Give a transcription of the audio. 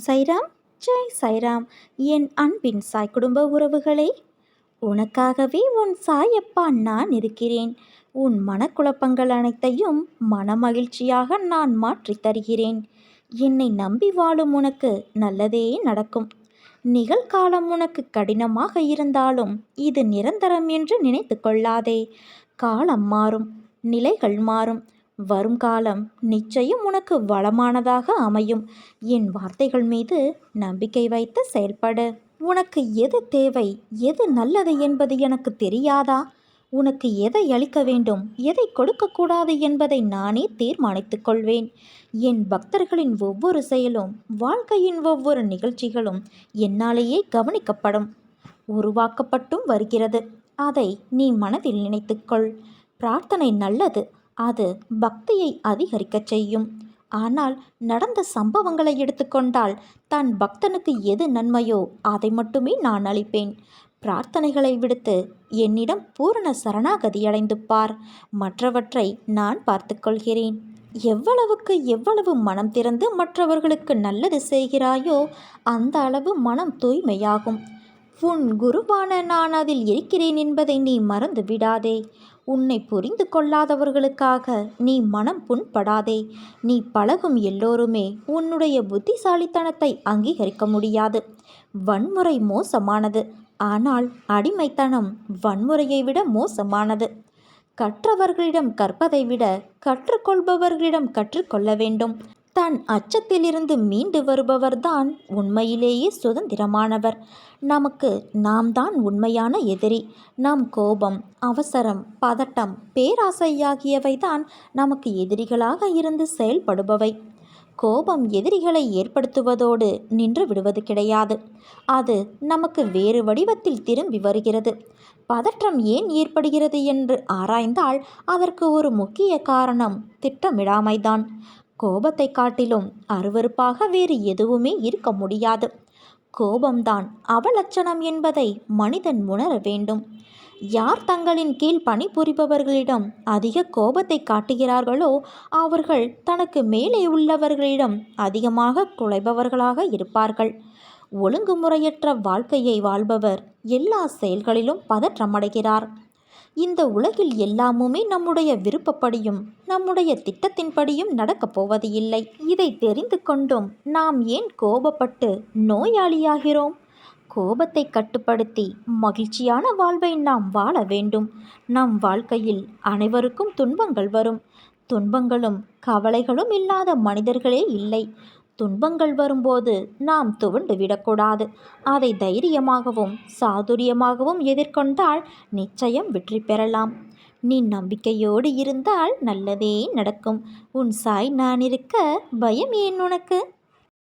சைராம், ஜெய் சைராம். என் அன்பின் சாய் குடும்ப உறவுகளே, உனக்காகவே உன் சாயப்பா நான் இருக்கிறேன். உன் மனக்குழப்பங்கள் அனைத்தையும் மனமகிழ்ச்சியாக நான் மாற்றித் தருகிறேன். என்னை நம்பி வாழும் உனக்கு நல்லதே நடக்கும். நிகழ்காலம் உனக்கு கடினமாக இருந்தாலும் இது நிரந்தரம் என்று நினைத்து கொள்ளாதே. காலம் மாறும், நிலைகள் மாறும். வரும் காலம் நிச்சயம் உனக்கு வளமானதாக அமையும். என் வார்த்தைகள் மீது நம்பிக்கை வைத்து செயல்படு. உனக்கு எது தேவை, எது நல்லது என்பது எனக்கு தெரியாதா? உனக்கு எதை அளிக்க வேண்டும், எதை கொடுக்கக்கூடாது என்பதை நானே தீர்மானித்துக் கொள்வேன். என் பக்தர்களின் ஒவ்வொரு செயலும், வாழ்க்கையின் ஒவ்வொரு நிகழ்ச்சிகளும் என்னாலேயே கவனிக்கப்படும், உருவாக்கப்பட்டும் வருகிறது. அதை நீ மனதில் நினைத்துக்கொள். பிரார்த்தனை நல்லது, அது பக்தியை அதிகரிக்கச் செய்யும். ஆனால் நடந்த சம்பவங்களை எடுத்துக்கொண்டால் தன் பக்தனுக்கு எது நன்மையோ அதை மட்டுமே நான் அளிப்பேன். பிரார்த்தனைகளை விடுத்து என்னிடம் பூரண சரணாகதி அடைந்து பார். மற்றவற்றை நான் பார்த்துக்கொள்கிறேன். எவ்வளவுக்கு எவ்வளவு மனம் திறந்து மற்றவர்களுக்கு நல்லது செய்கிறாயோ அந்த அளவு மனம் தூய்மையாகும். உன் குருவான நான் அதில் இருக்கிறேன் என்பதை நீ மறந்து விடாதே. உன்னை புரிந்து கொள்ளாதவர்களுக்காக நீ மனம் புண்படாதே. நீ பழகும் எல்லோருமே உன்னுடைய புத்திசாலித்தனத்தை அங்கீகரிக்க முடியாது. வன்முறை மோசமானது, ஆனால் அடிமைத்தனம் வன்முறையை விட மோசமானது. கற்றவர்களிடம் கற்பதை விட கற்றுக்கொள்பவர்களிடம் கற்றுக்கொள்ள வேண்டும். தன் அச்சத்திலிருந்து மீண்டு வருபவர்தான் உண்மையிலேயே சுதந்திரமானவர். நமக்கு நாம் தான் உண்மையான எதிரி. நம் கோபம், அவசரம், பதட்டம், பேராசை ஆகியவைதான் நமக்கு எதிரிகளாக இருந்து செயல்படுபவை. கோபம் எதிரிகளை ஏற்படுத்துவதோடு நின்று விடுவது கிடையாது. அது நமக்கு வேறு வடிவத்தில் திரும்பி வருகிறது. பதற்றம் ஏன் ஏற்படுகிறது என்று ஆராய்ந்தால் அதற்கு ஒரு முக்கிய காரணம் திட்டமிடாமைதான். கோபத்தை காட்டிலும் அருவருப்பாக வேறு எதுவுமே இருக்க முடியாது. கோபம்தான் அவலட்சணம் என்பதை மனிதன் உணர வேண்டும். யார் தங்களின் கீழ் பணிபுரிபவர்களிடம் அதிக கோபத்தை காட்டுகிறார்களோ அவர்கள் தனக்கு மேலே உள்ளவர்களிடம் அதிகமாக குலைபவர்களாக இருப்பார்கள். ஒழுங்குமுறையற்ற வாழ்க்கையை வாழ்பவர் எல்லா செயல்களிலும் பதற்றமடைகிறார். இந்த உலகில் எல்லாமுமே நம்முடைய விருப்பப்படியும் நம்முடைய திட்டத்தின்படியும் நடக்கப் போவது இல்லை. இதை தெரிந்து கொண்டும் நாம் ஏன் கோபப்பட்டு நோயாளியாகிறோம்? கோபத்தை கட்டுப்படுத்தி மகிழ்ச்சியான வாழ்வை நாம் வாழ வேண்டும். நம் வாழ்க்கையில் அனைவருக்கும் துன்பங்கள் வரும். துன்பங்களும் கவலைகளும் இல்லாத மனிதர்களே இல்லை. துன்பங்கள் வரும்போது நாம் துவண்டு விடக்கூடாது. அதை தைரியமாகவும் சாதுரியமாகவும் எதிர்கொண்டால் நிச்சயம் வெற்றி பெறலாம். நீ நம்பிக்கையோடு இருந்தால் நல்லதே நடக்கும். உன் சாய் நான் இருக்க பயம் ஏன் உனக்கு?